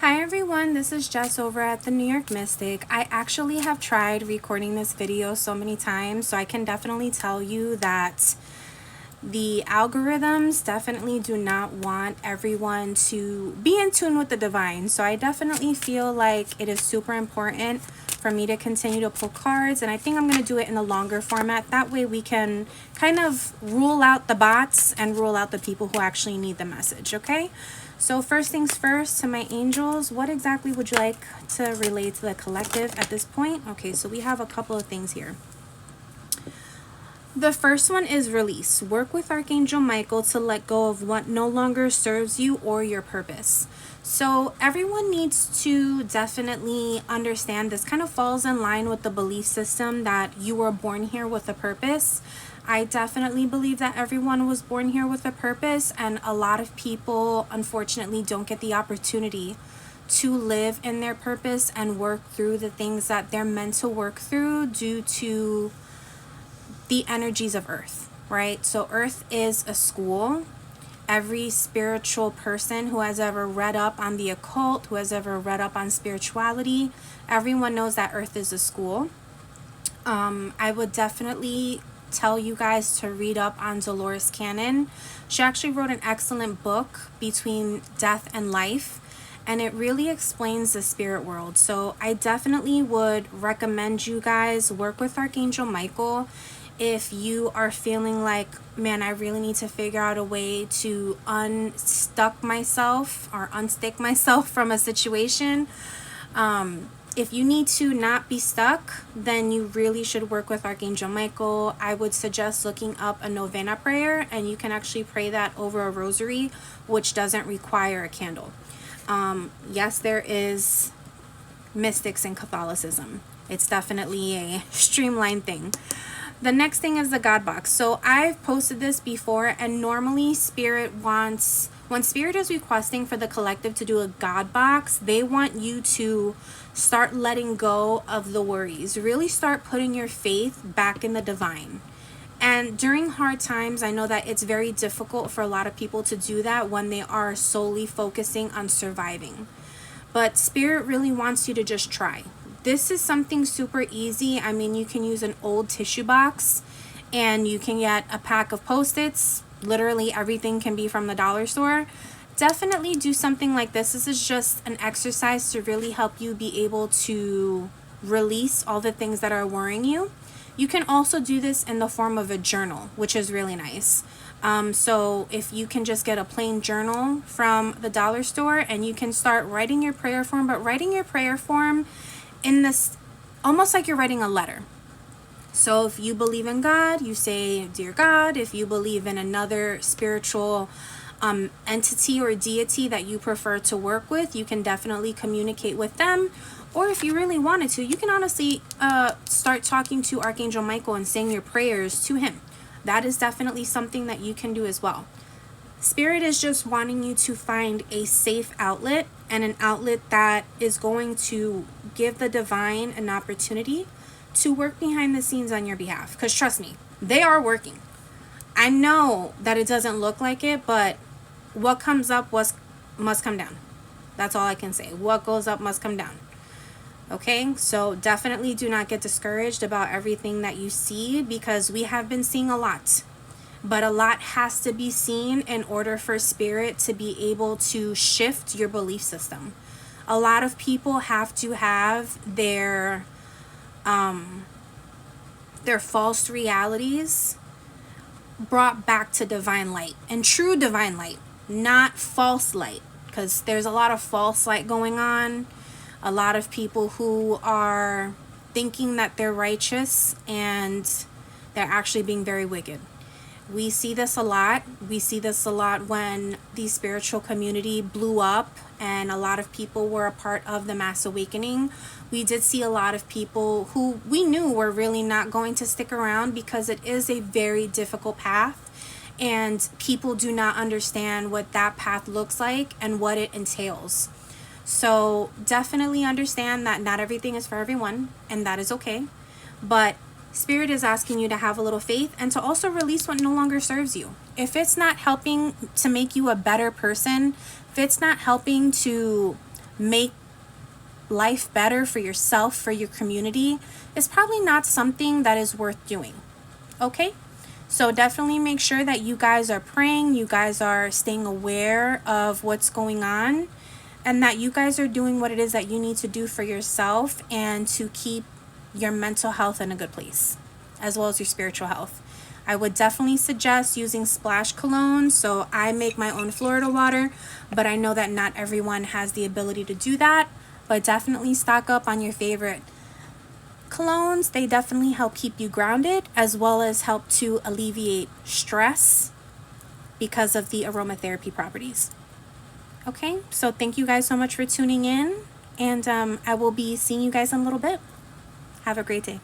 Hi everyone, this is Jess over at the New York Mystic. I actually have tried recording this video so many times, so I can definitely tell you that the algorithms definitely do not want everyone to be in tune with the divine. So I definitely feel like it is super important for me to continue to pull cards, and I think I'm going to do it in a longer format. That way we can kind of rule out the bots and rule out the people who actually need the message, okay? So first things first, to my angels, what exactly would you like to relate to the collective at this point? Okay, so we have a couple of things here. The first one is release. Work with Archangel Michael to let go of what no longer serves you or your purpose. So everyone needs to definitely understand this kind of falls in line with the belief system that you were born here with a purpose. I definitely believe that everyone was born here with a purpose, and a lot of people unfortunately don't get the opportunity to live in their purpose and work through the things that they're meant to work through due to the energies of Earth, right? So Earth is a school. Every spiritual person who has ever read up on the occult, who has ever read up on spirituality, everyone knows that Earth is a school. I would definitely tell you guys to read up on Dolores Cannon. She actually wrote an excellent book, Between Death and Life, and it really explains the spirit world. So I definitely would recommend you guys work with Archangel Michael if you are feeling like, man, I really need to figure out a way to unstuck myself or unstick myself from a situation. If you need to not be stuck, then you really should work with Archangel Michael. I would suggest looking up a novena prayer, and you can actually pray that over a rosary, which doesn't require a candle. Yes, there is mystics in Catholicism. It's definitely a streamlined thing. The next thing is the God box. So I've posted this before, and normally Spirit wants, when Spirit is requesting for the collective to do a God box, they want you to start letting go of the worries. Really start putting your faith back in the divine. And during hard times, I know that it's very difficult for a lot of people to do that when they are solely focusing on surviving. But Spirit really wants you to just try. This is something super easy. I mean, you can use an old tissue box, and you can get a pack of Post-its. Literally everything can be from the dollar store. Definitely do something like this. This is just an exercise to really help you be able to release all the things that are worrying you. You can also do this in the form of a journal, which is really nice. So if you can just get a plain journal from the dollar store, and you can start writing your prayer form, but writing your prayer form in this almost like you're writing a letter. So if you believe in God, you say, "Dear God." If you believe in another spiritual entity or deity that you prefer to work with, you can definitely communicate with them. Or if you really wanted to, you can honestly start talking to Archangel Michael and saying your prayers to him. That is definitely something that you can do as well. Spirit is just wanting you to find a safe outlet, and an outlet that is going to give the divine an opportunity to work behind the scenes on your behalf. Because trust me, they are working. I know that it doesn't look like it, but what comes up must come down. That's all I can say. What goes up must come down. Okay, so definitely do not get discouraged about everything that you see, because we have been seeing a lot. But a lot has to be seen in order for Spirit to be able to shift your belief system. A lot of people have to have their false realities brought back to divine light, and true divine light, not false light, because there's a lot of false light going on. A lot of people who are thinking that they're righteous, and they're actually being very wicked. We see this a lot. We see this a lot when the spiritual community blew up and a lot of people were a part of the mass awakening. We did see a lot of people who we knew were really not going to stick around, because it is a very difficult path, and people do not understand what that path looks like and what it entails. So definitely understand that not everything is for everyone, and that is okay. But Spirit is asking you to have a little faith and to also release what no longer serves you. If it's not helping to make you a better person, if it's not helping to make life better for yourself, for your community, is probably not something that is worth doing. Okay? So definitely make sure that you guys are praying, you guys are staying aware of what's going on, and that you guys are doing what it is that you need to do for yourself and to keep your mental health in a good place, as well as your spiritual health. I would definitely suggest using splash cologne. So I make my own Florida water, but I know that not everyone has the ability to do that. But definitely stock up on your favorite colognes. They definitely help keep you grounded, as well as help to alleviate stress because of the aromatherapy properties. Okay, so thank you guys so much for tuning in, and I will be seeing you guys in a little bit. Have a great day.